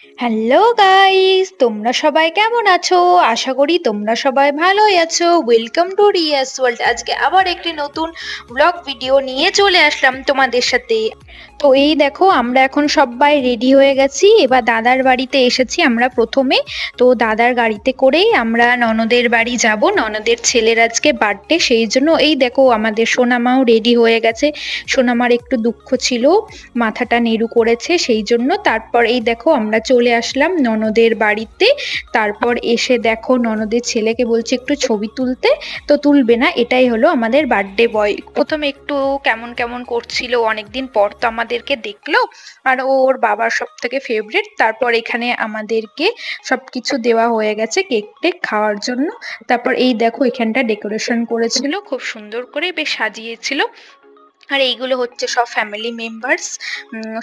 Hello guys, তোমরা সবাই কেমন আছো? আশা করি তোমরা সবাই ভালোই আছো। Welcome to Riya's world. আজকে আবার একটি নতুন ব্লগ ভিডিও নিয়ে চলে আসলাম তোমাদের সাথে। তো এই দেখো, আমরা এখন সবাই রেডি হয়ে গেছি। এবার দাদার বাড়িতে এসেছি আমরা প্রথমে। তো দাদার গাড়িতে করেই আমরা ননদের বাড়ি যাব। ননদের ছেলের আজকে বার্থডে, সেই জন্য এই দেখো আমাদের সোনামাও রেডি হয়ে গেছে। সোনামার একটু দুঃখ ছিল, মাথাটা নেড়ু করেছে সেই জন্য। তারপর এই দেখো আমরা চলে আসলাম ননদের বাড়িতে। তারপর এসে দেখো ননদের ছেলেকে বলছে একটু ছবি তুলতে, তো তুলবে না, এটাই হলো আমাদের বার্থডে বয়। প্রথমে একটু কেমন কেমন করছিল, অনেকদিন পর তো আমাদেরকে দেখলো, আর ওর বাবার সব থেকে ফেভারিট। তারপর এখানে আমাদেরকে সবকিছু দেওয়া হয়ে গেছে, কেক টেক খাওয়ার জন্য। তারপর এই দেখো এখানটা ডেকোরেশন করেছিল, খুব সুন্দর করে বেশ সাজিয়েছিল। আর এইগুলো হচ্ছে সব ফ্যামিলি মেম্বার্স,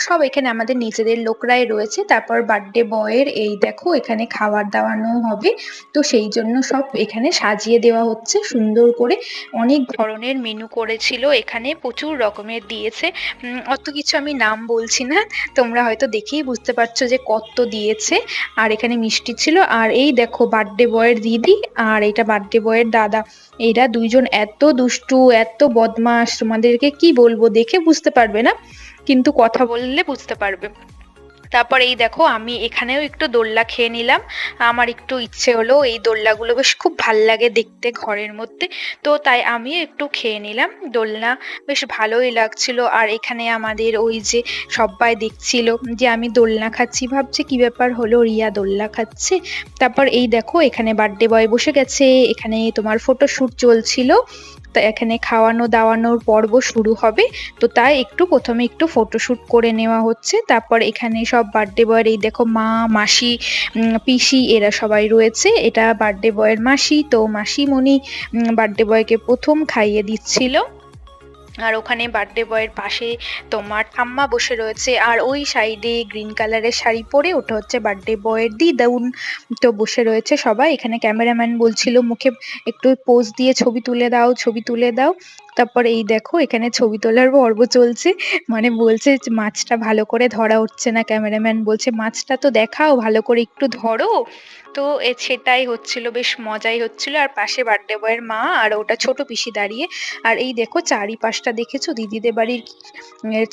সব এখানে আমাদের নিজেদের লোকরাই রয়েছে। তারপর বার্থডে বয়ের এই দেখো এখানে খাবার দাওয়ানো হবে, তো সেই জন্য সব এখানে সাজিয়ে দেওয়া হচ্ছে সুন্দর করে। অনেক ধরনের মেনু করেছিল, এখানে প্রচুর রকমের দিয়েছে। অত কিছু আমি নাম বলছি না, তোমরা হয়তো দেখেই বুঝতে পারছো যে কত দিয়েছে। আর এখানে মিষ্টি ছিল। আর এই দেখো বার্থডে বয়ের দিদি আর এটা বার্থডে বয়ের দাদা, এরা দুইজন এত দুষ্টু, এত বদমাস, তোমাদেরকে কি বলবো, দেখে বুঝতে পারবে না, কিন্তু কথা বললে বুঝতে পারবে। তারপর এই দেখো আমি এখানেও একটু দোলনা খেয়ে নিলাম। আমার একটু ইচ্ছে হলো, এই দোলনাগুলো বেশ খুব ভাল লাগে দেখতে ঘরের মধ্যে, তো তাই আমি একটু খেয়ে নিলাম দোলনা, বেশ ভালোই লাগছিল। আর এখানে আমাদের ওই যে সবাই দেখছিল যে আমি দোলনা খাচ্ছি, ভাবছে কি ব্যাপার হলো, রিয়া দোলনা খাচ্ছে। তারপর এই দেখো এখানে বার্থডে বয় বসে গেছে, এখানে তোমার ফটোশুট চলছিল। তো এখানে খাওয়ানো দাওয়ানোর পর্ব শুরু হবে, তো তাই একটু প্রথমে একটু ফটোশুট করে নেওয়া হচ্ছে। তারপর এখানে সব বার্থডে বয়ের এই দেখো মা, মাসি, পিসি এরা সবাই রয়েছে। এটা বার্থডে বয়ের মাসি, তো মাসিমণি বার্থডে বয়কে প্রথম খাইয়ে দিচ্ছিল। আর ওখানে বার্থডে বয়ের পাশে তোমার ঠাম্মা বসে রয়েছে, আর ওই সাইডে গ্রিন কালারের শাড়ি পরে ওটা হচ্ছে বার্থডে বয়ের দিদাউন, তো বসে রয়েছে সবাই। এখানে ক্যামেরাম্যান বলছিল মুখে একটু পোজ দিয়ে ছবি তুলে দাও, ছবি তুলে দাও। তারপর এই দেখো এখানে ছবি তোলার পর্ব চলছে, মানে বলছে যে মাছটা ভালো করে ধরা হচ্ছে না, ক্যামেরাম্যান বলছে মাছটা তো দেখাও ভালো করে, একটু ধরো। তো সেটাই হচ্ছিল, বেশ মজাই হচ্ছিল। আর পাশে বার্থডে বয়ের মা আর ওটা ছোট পিসি দাঁড়িয়ে। আর এই দেখো চারিপাশটা দেখেছো, দিদিদের বাড়ির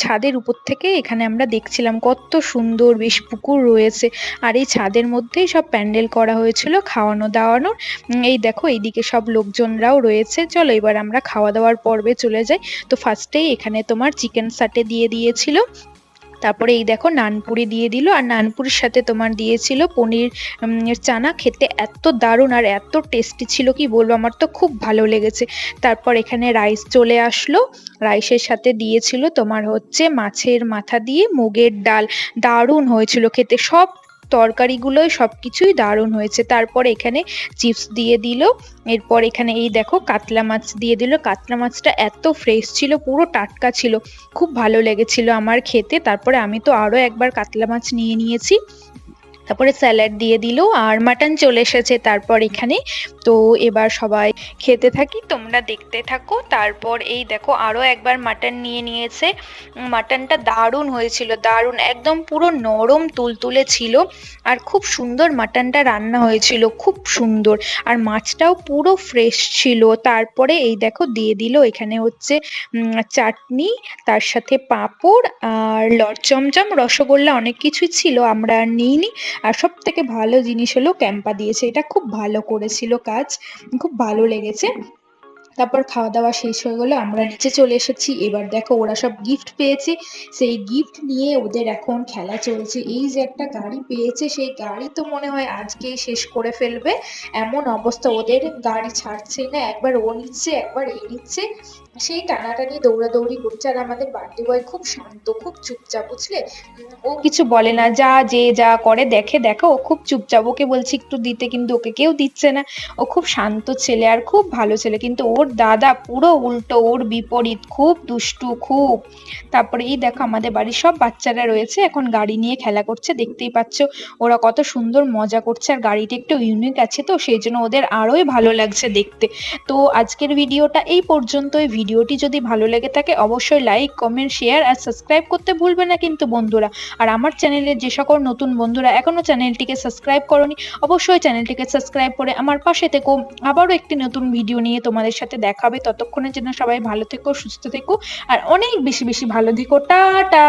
ছাদের উপর থেকে এখানে আমরা দেখছিলাম কত সুন্দর, বেশ পুকুর রয়েছে। আর এই ছাদের মধ্যেই সব প্যান্ডেল করা হয়েছিল খাওয়ানো দাওয়ানোর। এই দেখো এইদিকে সব লোকজনরাও রয়েছে। চলো এবার আমরা খাওয়া দাওয়ার পর্বে চলে যাই। তো ফার্স্টেই এখানে তোমার চিকেন সাটে দিয়ে দিয়েছিল, তারপরে এই দেখো নানপুরি দিয়ে দিল, আর নানপুরির সাথে তোমার দিয়েছিল পনির চানা। খেতে এত দারুণ আর এত টেস্টি ছিল কি বলবো, আমার তো খুব ভালো লেগেছে। তারপর এখানে রাইস চলে আসলো, রাইসের সাথে দিয়েছিল তোমার হচ্ছে মাছের মাথা দিয়ে মুগের ডাল। দারুণ হয়েছিল খেতে, সব তরকারিগুলোই সবকিছুই দারুণ হয়েছে। তারপর এখানে চিপস দিয়ে দিল। এরপর এখানে এই দেখো কাতলা মাছ দিয়ে দিল, কাতলা মাছটা এত ফ্রেশ ছিল, পুরো টাটকা ছিল, খুব ভালো লেগেছিল আমার খেতে। তারপরে আমি তো আরো একবার কাতলা মাছ নিয়ে নিয়েছি। তারপরে স্যালাড দিয়ে দিল, আর মাটন চলে এসেছে তারপর এখানে। তো এবার সবাই খেতে থাকি, তোমরা দেখতে থাকো। তারপর এই দেখো আরো একবার মাটন নিয়ে নিয়েছে। মাটনটা দারুণ হয়েছিল, দারুণ, একদম পুরো নরম তুলতুলে ছিল, আর খুব সুন্দর মাটনটা রান্না হয়েছিল, খুব সুন্দর। আর মাছটাও পুরো ফ্রেশ ছিল। তারপরে এই দেখো দিয়ে দিল এখানে হচ্ছে চাটনি, তার সাথে পাঁপড় আর চমচম, রসগোল্লা, অনেক কিছুই ছিল, আমরা আর নিইনি। আর সব থেকে ভালো জিনিস হলো ক্যাম্পা দিয়েছে, এটা খুব ভালো করেছিল কাজ, খুব ভালো লেগেছে। তারপর খাওয়া দাওয়া শেষ হয়ে গেলো, আমরা নিচে চলে এসেছি। এবার দেখো ওরা সব গিফট পেয়েছে, সেই গিফট নিয়ে ওদের এখন খেলা চলছে। এই যে একটা গাড়ি পেয়েছে, সেই গাড়ি তো মনে হয় আজকেই শেষ করে ফেলবে, এমন অবস্থা ওদের, গাড়ি ছাড়ছেই না, একবার ও নিচ্ছে একবার এ নিচ্ছে, সেই টানাটানি দৌড়াদৌড়ি করছে। আর আমাদের বার্থডে বয় খুব শান্ত, খুব চুপচাপ, বুঝলে, ও কিছু বলে না, যা যে যা করে দেখে, দেখো ও খুব চুপচাপ, ওকে বলছি একটু দিতে কিন্তু ওকে কেউ দিচ্ছে না। ও খুব শান্ত ছেলে আর খুব ভালো ছেলে, কিন্তু ওর দাদা পুরো উল্টো, ওর বিপরীত, খুব দুষ্টু খুব। তারপরে এই দেখো আমাদের বাড়ির সব বাচ্চারা রয়েছে, এখন গাড়ি নিয়ে খেলা করছে, দেখতেই পাচ্ছ ওরা কত সুন্দর মজা করছে। আর গাড়িটা একটু ইউনিক আছে, তো সেই জন্য ওদের আরোই ভালো লাগছে দেখতে। তো আজকের ভিডিওটা এই পর্যন্তই। ভিডিওটি যদি ভালো লেগে থাকে অবশ্যই লাইক, কমেন্ট, শেয়ার আর সাবস্ক্রাইব করতে ভুলবে না কিন্তু বন্ধুরা। আর আমার চ্যানেলের যে সকল নতুন বন্ধুরা এখনো চ্যানেলটিকে সাবস্ক্রাইব করনি, অবশ্যই চ্যানেলটিকে সাবস্ক্রাইব করে আমার পাশে থেকো। আবারও একটি নতুন ভিডিও নিয়ে তোমাদের সাথে দেখা হবে। ততক্ষণের জন্য সবাই ভালো থেকো, সুস্থ থেকো আর অনেক বেশি বেশি ভালো থেকো। টাটা।